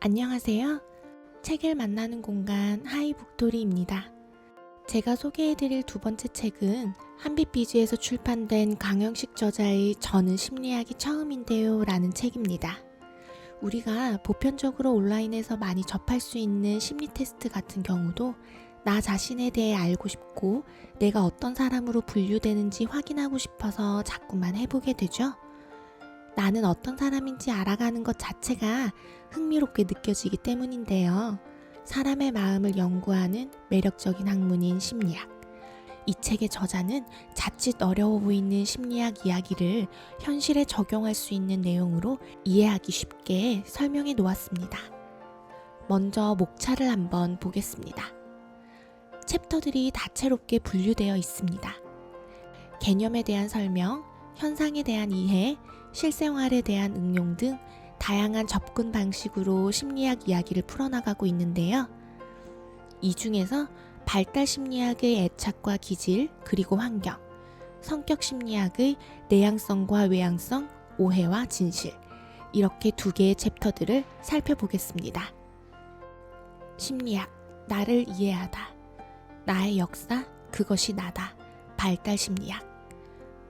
안녕하세요. 책을 만나는 공간 하이북토리입니다. 제가 소개해드릴 두 번째 책은 한빛비즈에서 출판된 강영식 저자의 저는 심리학이 처음인데요 라는 책입니다. 우리가 보편적으로 온라인에서 많이 접할 수 있는 심리 테스트 같은 경우도 나 자신에 대해 알고 싶고 내가 어떤 사람으로 분류되는지 확인하고 싶어서 자꾸만 해보게 되죠. 나는 어떤 사람인지 알아가는 것 자체가 흥미롭게 느껴지기 때문인데요. 사람의 마음을 연구하는 매력적인 학문인 심리학. 이 책의 저자는 자칫 어려워 보이는 심리학 이야기를 현실에 적용할 수 있는 내용으로 이해하기 쉽게 설명해 놓았습니다. 먼저 목차를 한번 보겠습니다. 챕터들이 다채롭게 분류되어 있습니다. 개념에 대한 설명, 현상에 대한 이해, 실생활에 대한 응용 등 다양한 접근 방식으로 심리학 이야기를 풀어나가고 있는데요. 이 중에서 발달 심리학의 애착과 기질, 그리고 환경, 성격 심리학의 내향성과 외향성, 오해와 진실, 이렇게 두 개의 챕터들을 살펴보겠습니다. 심리학, 나를 이해하다. 나의 역사, 그것이 나다. 발달 심리학.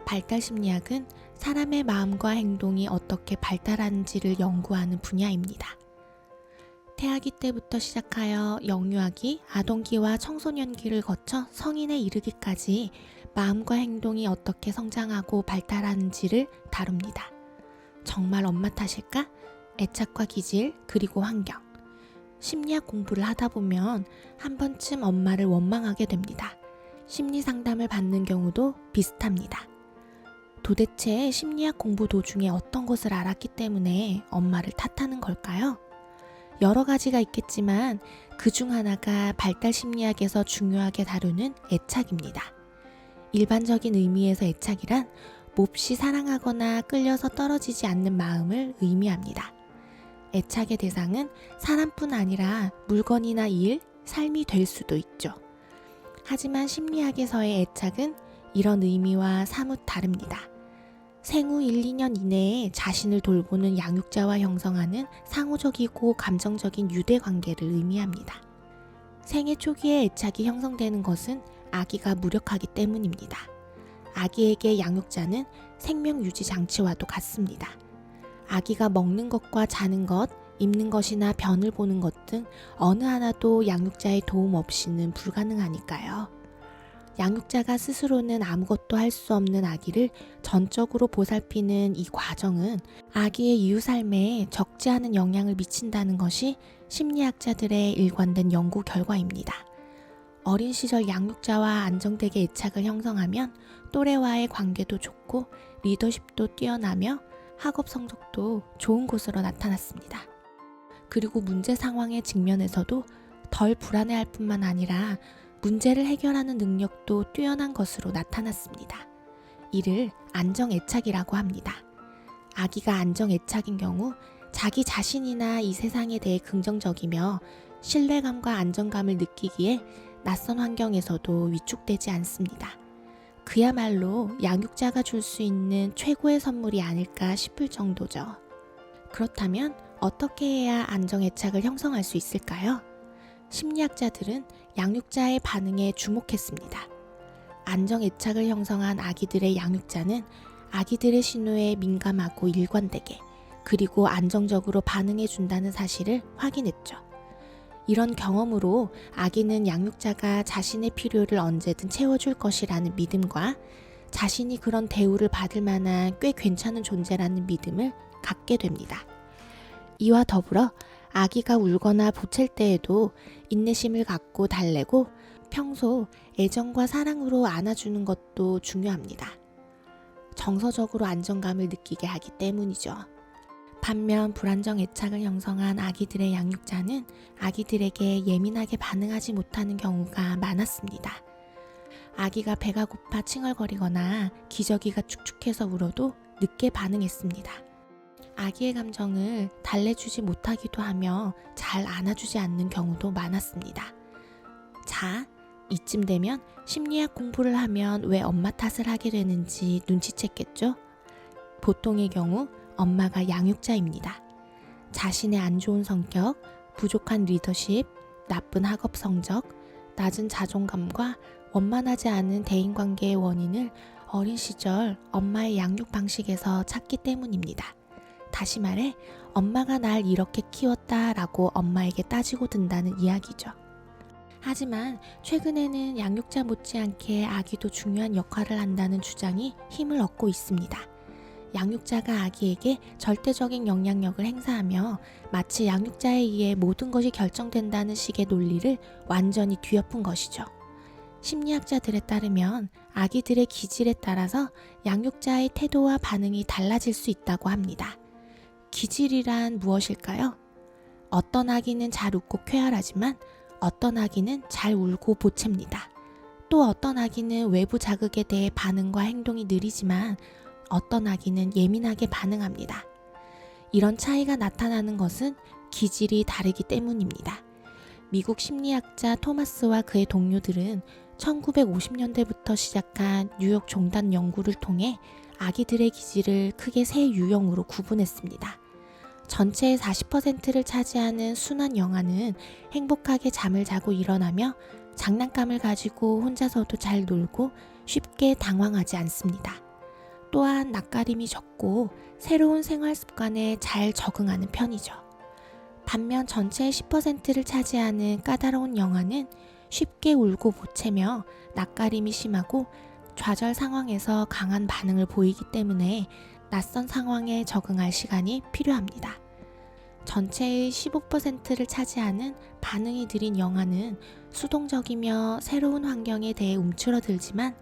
발달 심리학은 사람의 마음과 행동이 어떻게 발달하는지를 연구하는 분야입니다. 태아기 때부터 시작하여 영유아기, 아동기와 청소년기를 거쳐 성인에 이르기까지 마음과 행동이 어떻게 성장하고 발달하는지를 다룹니다. 정말 엄마 탓일까? 애착과 기질, 그리고 환경. 심리학 공부를 하다 보면 한 번쯤 엄마를 원망하게 됩니다. 심리 상담을 받는 경우도 비슷합니다. 도대체 심리학 공부 도중에 어떤 것을 알았기 때문에 엄마를 탓하는 걸까요? 여러 가지가 있겠지만 그 중 하나가 발달 심리학에서 중요하게 다루는 애착입니다. 일반적인 의미에서 애착이란 몹시 사랑하거나 끌려서 떨어지지 않는 마음을 의미합니다. 애착의 대상은 사람뿐 아니라 물건이나 일, 삶이 될 수도 있죠. 하지만 심리학에서의 애착은 이런 의미와 사뭇 다릅니다. 생후 1, 2년 이내에 자신을 돌보는 양육자와 형성하는 상호적이고 감정적인 유대 관계를 의미합니다. 생애 초기에 애착이 형성되는 것은 아기가 무력하기 때문입니다. 아기에게 양육자는 생명 유지 장치와도 같습니다. 아기가 먹는 것과 자는 것, 입는 것이나 변을 보는 것 등 어느 하나도 양육자의 도움 없이는 불가능하니까요. 양육자가 스스로는 아무것도 할 수 없는 아기를 전적으로 보살피는 이 과정은 아기의 이후 삶에 적지 않은 영향을 미친다는 것이 심리학자들의 일관된 연구 결과입니다. 어린 시절 양육자와 안정되게 애착을 형성하면 또래와의 관계도 좋고 리더십도 뛰어나며 학업 성적도 좋은 것으로 나타났습니다. 그리고 문제 상황에 직면해서도 덜 불안해할 뿐만 아니라 문제를 해결하는 능력도 뛰어난 것으로 나타났습니다. 이를 안정애착이라고 합니다. 아기가 안정애착인 경우 자기 자신이나 이 세상에 대해 긍정적이며 신뢰감과 안정감을 느끼기에 낯선 환경에서도 위축되지 않습니다. 그야말로 양육자가 줄 수 있는 최고의 선물이 아닐까 싶을 정도죠. 그렇다면 어떻게 해야 안정애착을 형성할 수 있을까요? 심리학자들은 양육자의 반응에 주목했습니다. 안정애착을 형성한 아기들의 양육자는 아기들의 신호에 민감하고 일관되게 그리고 안정적으로 반응해준다는 사실을 확인했죠. 이런 경험으로 아기는 양육자가 자신의 필요를 언제든 채워줄 것이라는 믿음과 자신이 그런 대우를 받을 만한 꽤 괜찮은 존재라는 믿음을 갖게 됩니다. 이와 더불어 아기가 울거나 보챌 때에도 인내심을 갖고 달래고 평소 애정과 사랑으로 안아주는 것도 중요합니다. 정서적으로 안정감을 느끼게 하기 때문이죠. 반면 불안정 애착을 형성한 아기들의 양육자는 아기들에게 예민하게 반응하지 못하는 경우가 많았습니다. 아기가 배가 고파 칭얼거리거나 기저귀가 축축해서 울어도 늦게 반응했습니다. 아기의 감정을 달래주지 못하기도 하며 잘 안아주지 않는 경우도 많았습니다. 자, 이쯤 되면 심리학 공부를 하면 왜 엄마 탓을 하게 되는지 눈치챘겠죠? 보통의 경우 엄마가 양육자입니다. 자신의 안 좋은 성격, 부족한 리더십, 나쁜 학업 성적, 낮은 자존감과 원만하지 않은 대인관계의 원인을 어린 시절 엄마의 양육 방식에서 찾기 때문입니다. 다시 말해 엄마가 날 이렇게 키웠다라고 엄마에게 따지고 든다는 이야기죠. 하지만 최근에는 양육자 못지않게 아기도 중요한 역할을 한다는 주장이 힘을 얻고 있습니다. 양육자가 아기에게 절대적인 영향력을 행사하며 마치 양육자에 의해 모든 것이 결정된다는 식의 논리를 완전히 뒤엎은 것이죠. 심리학자들에 따르면 아기들의 기질에 따라서 양육자의 태도와 반응이 달라질 수 있다고 합니다. 기질이란 무엇일까요? 어떤 아기는 잘 웃고 쾌활하지만 어떤 아기는 잘 울고 보챕니다. 또 어떤 아기는 외부 자극에 대해 반응과 행동이 느리지만 어떤 아기는 예민하게 반응합니다. 이런 차이가 나타나는 것은 기질이 다르기 때문입니다. 미국 심리학자 토마스와 그의 동료들은 1950년대부터 시작한 뉴욕 종단 연구를 통해 아기들의 기질을 크게 세 유형으로 구분했습니다. 전체의 40%를 차지하는 순한 영아는 행복하게 잠을 자고 일어나며 장난감을 가지고 혼자서도 잘 놀고 쉽게 당황하지 않습니다. 또한 낯가림이 적고 새로운 생활 습관에 잘 적응하는 편이죠. 반면 전체의 10%를 차지하는 까다로운 영아는 쉽게 울고 보채며 낯가림이 심하고 좌절 상황에서 강한 반응을 보이기 때문에 낯선 상황에 적응할 시간이 필요합니다. 전체의 15%를 차지하는 반응이 느린 영아는 수동적이며 새로운 환경에 대해 움츠러들지만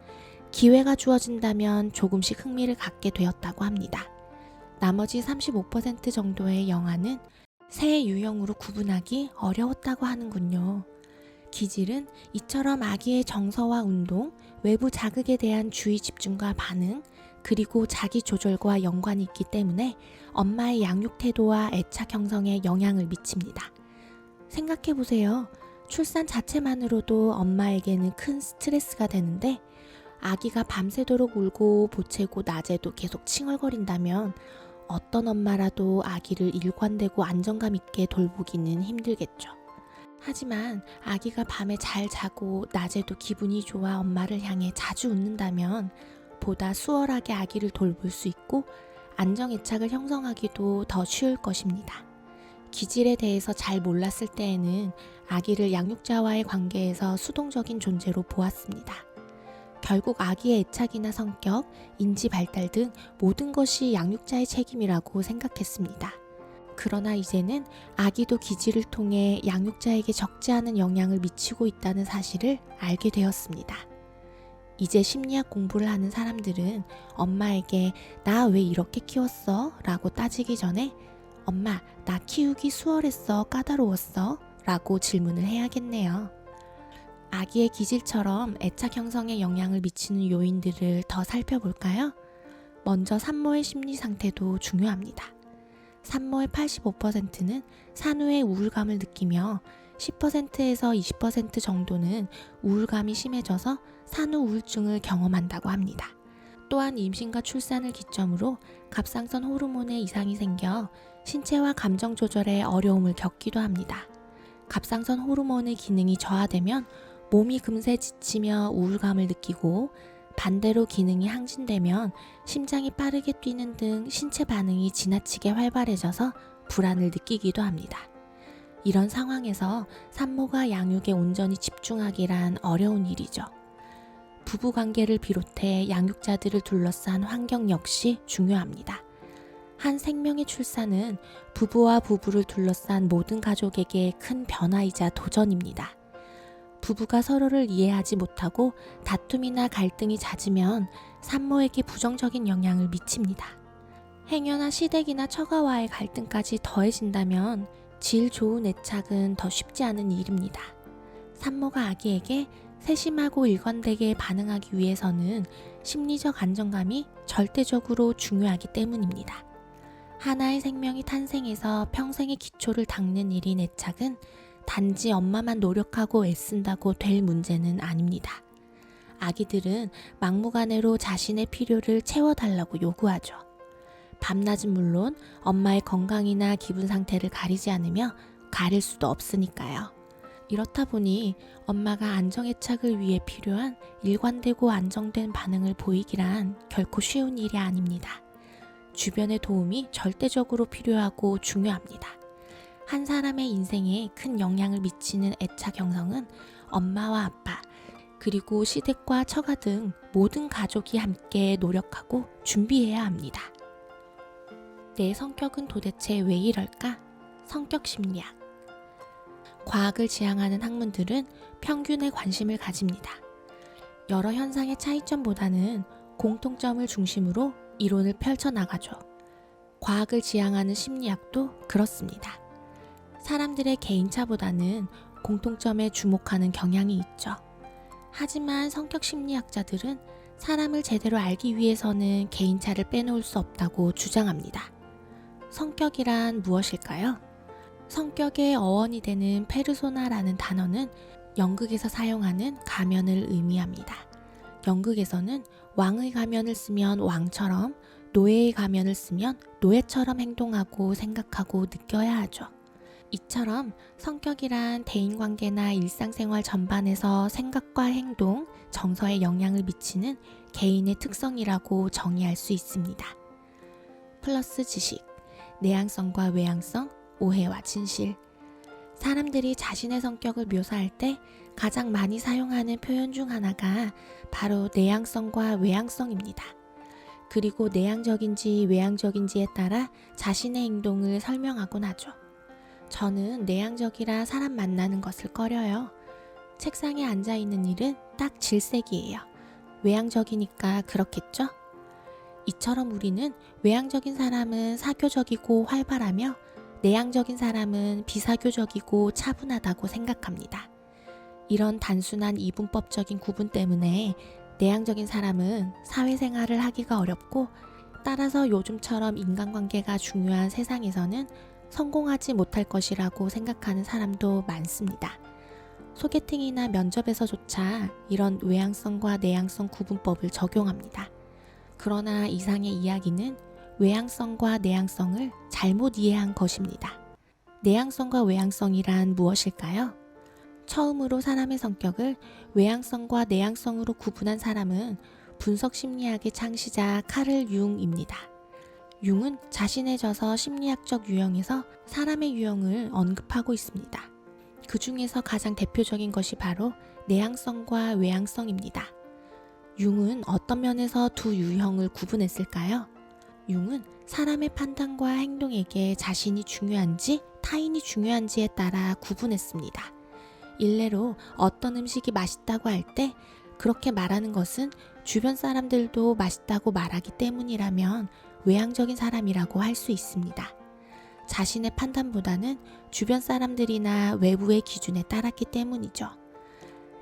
기회가 주어진다면 조금씩 흥미를 갖게 되었다고 합니다. 나머지 35% 정도의 영아는 세 유형으로 구분하기 어려웠다고 하는군요. 기질은 이처럼 아기의 정서와 운동, 외부 자극에 대한 주의 집중과 반응, 그리고 자기 조절과 연관이 있기 때문에 엄마의 양육 태도와 애착 형성에 영향을 미칩니다. 생각해보세요. 출산 자체만으로도 엄마에게는 큰 스트레스가 되는데 아기가 밤새도록 울고 보채고 낮에도 계속 칭얼거린다면 어떤 엄마라도 아기를 일관되고 안정감 있게 돌보기는 힘들겠죠. 하지만 아기가 밤에 잘 자고 낮에도 기분이 좋아 엄마를 향해 자주 웃는다면 보다 수월하게 아기를 돌볼 수 있고 안정애착을 형성하기도 더 쉬울 것입니다. 기질에 대해서 잘 몰랐을 때에는 아기를 양육자와의 관계에서 수동적인 존재로 보았습니다. 결국 아기의 애착이나 성격, 인지 발달 등 모든 것이 양육자의 책임이라고 생각했습니다. 그러나 이제는 아기도 기질을 통해 양육자에게 적지 않은 영향을 미치고 있다는 사실을 알게 되었습니다. 이제 심리학 공부를 하는 사람들은 엄마에게 나 왜 이렇게 키웠어? 라고 따지기 전에 엄마, 나 키우기 수월했어? 까다로웠어? 라고 질문을 해야겠네요. 아기의 기질처럼 애착 형성에 영향을 미치는 요인들을 더 살펴볼까요? 먼저 산모의 심리 상태도 중요합니다. 산모의 85%는 산후의 우울감을 느끼며 10%에서 20% 정도는 우울감이 심해져서 산후 우울증을 경험한다고 합니다. 또한 임신과 출산을 기점으로 갑상선 호르몬에 이상이 생겨 신체와 감정 조절에 어려움을 겪기도 합니다. 갑상선 호르몬의 기능이 저하되면 몸이 금세 지치며 우울감을 느끼고 반대로 기능이 항진되면 심장이 빠르게 뛰는 등 신체 반응이 지나치게 활발해져서 불안을 느끼기도 합니다. 이런 상황에서 산모가 양육에 온전히 집중하기란 어려운 일이죠. 부부관계를 비롯해 양육자들을 둘러싼 환경 역시 중요합니다. 한 생명의 출산은 부부와 부부를 둘러싼 모든 가족에게 큰 변화이자 도전입니다. 부부가 서로를 이해하지 못하고 다툼이나 갈등이 잦으면 산모에게 부정적인 영향을 미칩니다. 행여나 시댁이나 처가와의 갈등까지 더해진다면 질 좋은 애착은 더 쉽지 않은 일입니다. 산모가 아기에게 세심하고 일관되게 반응하기 위해서는 심리적 안정감이 절대적으로 중요하기 때문입니다. 하나의 생명이 탄생해서 평생의 기초를 닦는 일인 애착은 단지 엄마만 노력하고 애쓴다고 될 문제는 아닙니다. 아기들은 막무가내로 자신의 필요를 채워달라고 요구하죠. 밤낮은 물론 엄마의 건강이나 기분 상태를 가리지 않으며 가릴 수도 없으니까요. 이렇다 보니 엄마가 안정애착을 위해 필요한 일관되고 안정된 반응을 보이기란 결코 쉬운 일이 아닙니다. 주변의 도움이 절대적으로 필요하고 중요합니다. 한 사람의 인생에 큰 영향을 미치는 애착 형성은 엄마와 아빠, 그리고 시댁과 처가 등 모든 가족이 함께 노력하고 준비해야 합니다. 내 성격은 도대체 왜 이럴까? 성격 심리학. 과학을 지향하는 학문들은 평균에 관심을 가집니다. 여러 현상의 차이점보다는 공통점을 중심으로 이론을 펼쳐나가죠. 과학을 지향하는 심리학도 그렇습니다. 사람들의 개인차보다는 공통점에 주목하는 경향이 있죠. 하지만 성격 심리학자들은 사람을 제대로 알기 위해서는 개인차를 빼놓을 수 없다고 주장합니다. 성격이란 무엇일까요? 성격의 어원이 되는 페르소나라는 단어는 연극에서 사용하는 가면을 의미합니다. 연극에서는 왕의 가면을 쓰면 왕처럼, 노예의 가면을 쓰면 노예처럼 행동하고 생각하고 느껴야 하죠. 이처럼 성격이란 대인관계나 일상생활 전반에서 생각과 행동, 정서에 영향을 미치는 개인의 특성이라고 정의할 수 있습니다. 플러스 지식, 내향성과 외향성, 오해와 진실. 사람들이 자신의 성격을 묘사할 때 가장 많이 사용하는 표현 중 하나가 바로 내향성과 외향성입니다. 그리고 내향적인지 외향적인지에 따라 자신의 행동을 설명하곤 하죠. 저는 내향적이라 사람 만나는 것을 꺼려요. 책상에 앉아있는 일은 딱 질색이에요. 외향적이니까 그렇겠죠? 이처럼 우리는 외향적인 사람은 사교적이고 활발하며 내향적인 사람은 비사교적이고 차분하다고 생각합니다. 이런 단순한 이분법적인 구분 때문에 내향적인 사람은 사회생활을 하기가 어렵고, 따라서 요즘처럼 인간관계가 중요한 세상에서는 성공하지 못할 것이라고 생각하는 사람도 많습니다. 소개팅이나 면접에서조차 이런 외향성과 내향성 구분법을 적용합니다. 그러나 이상의 이야기는 외향성과 내향성을 잘못 이해한 것입니다. 내향성과 외향성이란 무엇일까요? 처음으로 사람의 성격을 외향성과 내향성으로 구분한 사람은 분석 심리학의 창시자 카를 융입니다. 융은 자신의 저서 심리학적 유형에서 사람의 유형을 언급하고 있습니다. 그 중에서 가장 대표적인 것이 바로 내향성과 외향성입니다. 융은 어떤 면에서 두 유형을 구분했을까요? 융은 사람의 판단과 행동에게 자신이 중요한지 타인이 중요한지에 따라 구분했습니다. 일례로 어떤 음식이 맛있다고 할 때 그렇게 말하는 것은 주변 사람들도 맛있다고 말하기 때문이라면 외향적인 사람이라고 할 수 있습니다. 자신의 판단보다는 주변 사람들이나 외부의 기준에 따랐기 때문이죠.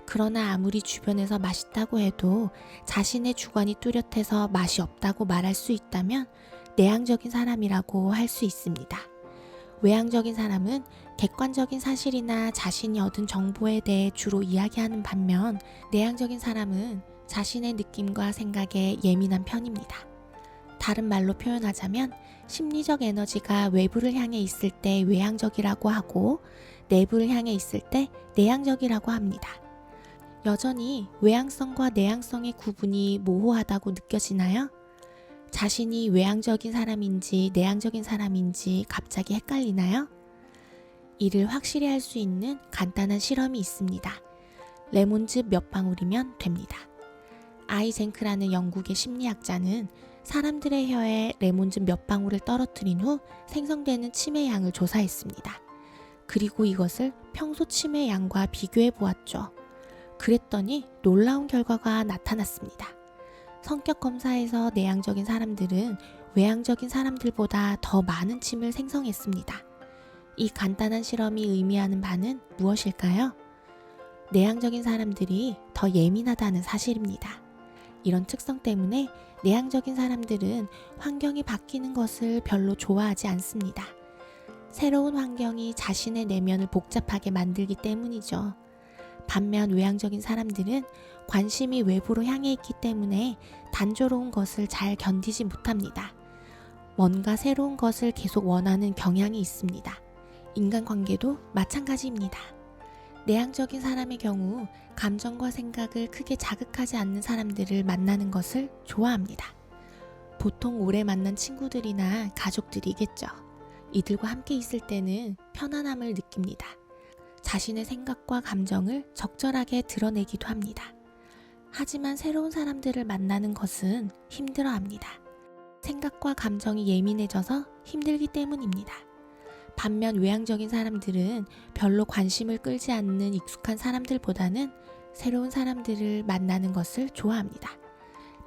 그러나 아무리 주변에서 맛있다고 해도 자신의 주관이 뚜렷해서 맛이 없다고 말할 수 있다면 내향적인 사람이라고 할 수 있습니다. 외향적인 사람은 객관적인 사실이나 자신이 얻은 정보에 대해 주로 이야기하는 반면, 내향적인 사람은 자신의 느낌과 생각에 예민한 편입니다. 다른 말로 표현하자면 심리적 에너지가 외부를 향해 있을 때 외향적이라고 하고, 내부를 향해 있을 때 내향적이라고 합니다. 여전히 외향성과 내향성의 구분이 모호하다고 느껴지나요? 자신이 외향적인 사람인지 내향적인 사람인지 갑자기 헷갈리나요? 이를 확실히 할 수 있는 간단한 실험이 있습니다. 레몬즙 몇 방울이면 됩니다. 아이젠크라는 영국의 심리학자는 사람들의 혀에 레몬즙 몇 방울을 떨어뜨린 후 생성되는 침의 양을 조사했습니다. 그리고 이것을 평소 침의 양과 비교해 보았죠. 그랬더니 놀라운 결과가 나타났습니다. 성격 검사에서 내향적인 사람들은 외향적인 사람들보다 더 많은 침을 생성했습니다. 이 간단한 실험이 의미하는 바는 무엇일까요? 내향적인 사람들이 더 예민하다는 사실입니다. 이런 특성 때문에 내향적인 사람들은 환경이 바뀌는 것을 별로 좋아하지 않습니다. 새로운 환경이 자신의 내면을 복잡하게 만들기 때문이죠. 반면 외향적인 사람들은 관심이 외부로 향해 있기 때문에 단조로운 것을 잘 견디지 못합니다. 뭔가 새로운 것을 계속 원하는 경향이 있습니다. 인간관계도 마찬가지입니다. 내향적인 사람의 경우 감정과 생각을 크게 자극하지 않는 사람들을 만나는 것을 좋아합니다. 보통 오래 만난 친구들이나 가족들이겠죠. 이들과 함께 있을 때는 편안함을 느낍니다. 자신의 생각과 감정을 적절하게 드러내기도 합니다. 하지만 새로운 사람들을 만나는 것은 힘들어합니다. 생각과 감정이 예민해져서 힘들기 때문입니다. 반면 외향적인 사람들은 별로 관심을 끌지 않는 익숙한 사람들보다는 새로운 사람들을 만나는 것을 좋아합니다.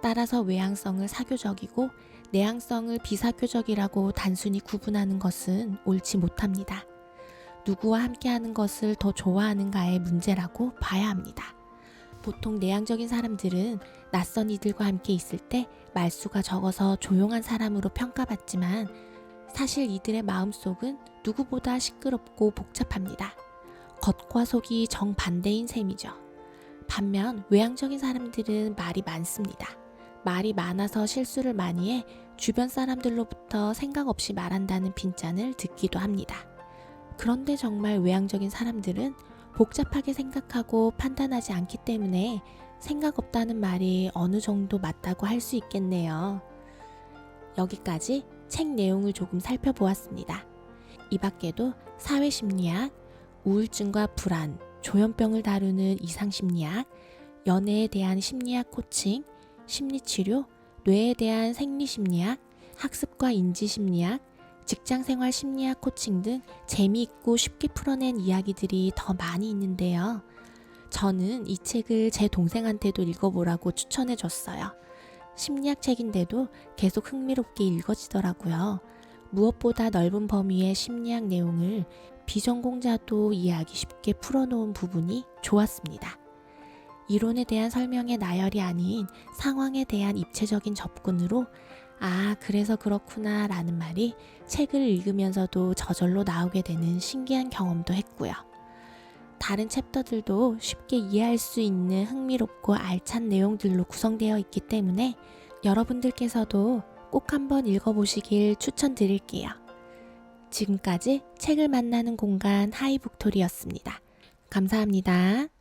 따라서 외향성을 사교적이고 내향성을 비사교적이라고 단순히 구분하는 것은 옳지 못합니다. 누구와 함께하는 것을 더 좋아하는가의 문제라고 봐야 합니다. 보통 내향적인 사람들은 낯선 이들과 함께 있을 때 말수가 적어서 조용한 사람으로 평가받지만 사실 이들의 마음속은 누구보다 시끄럽고 복잡합니다. 겉과 속이 정반대인 셈이죠. 반면 외향적인 사람들은 말이 많습니다. 말이 많아서 실수를 많이 해 주변 사람들로부터 생각 없이 말한다는 빈짠을 듣기도 합니다. 그런데 정말 외향적인 사람들은 복잡하게 생각하고 판단하지 않기 때문에 생각 없다는 말이 어느 정도 맞다고 할 수 있겠네요. 여기까지 책 내용을 조금 살펴보았습니다. 이 밖에도 사회심리학, 우울증과 불안, 조현병을 다루는 이상심리학, 연애에 대한 심리학 코칭, 심리치료, 뇌에 대한 생리심리학, 학습과 인지심리학, 직장생활 심리학 코칭 등 재미있고 쉽게 풀어낸 이야기들이 더 많이 있는데요. 저는 이 책을 제 동생한테도 읽어보라고 추천해줬어요. 심리학 책인데도 계속 흥미롭게 읽어지더라고요. 무엇보다 넓은 범위의 심리학 내용을 비전공자도 이해하기 쉽게 풀어놓은 부분이 좋았습니다. 이론에 대한 설명의 나열이 아닌 상황에 대한 입체적인 접근으로 그래서 그렇구나 라는 말이 책을 읽으면서도 저절로 나오게 되는 신기한 경험도 했고요. 다른 챕터들도 쉽게 이해할 수 있는 흥미롭고 알찬 내용들로 구성되어 있기 때문에 여러분들께서도 꼭 한번 읽어보시길 추천드릴게요. 지금까지 책을 만나는 공간 하이북토리였습니다. 감사합니다.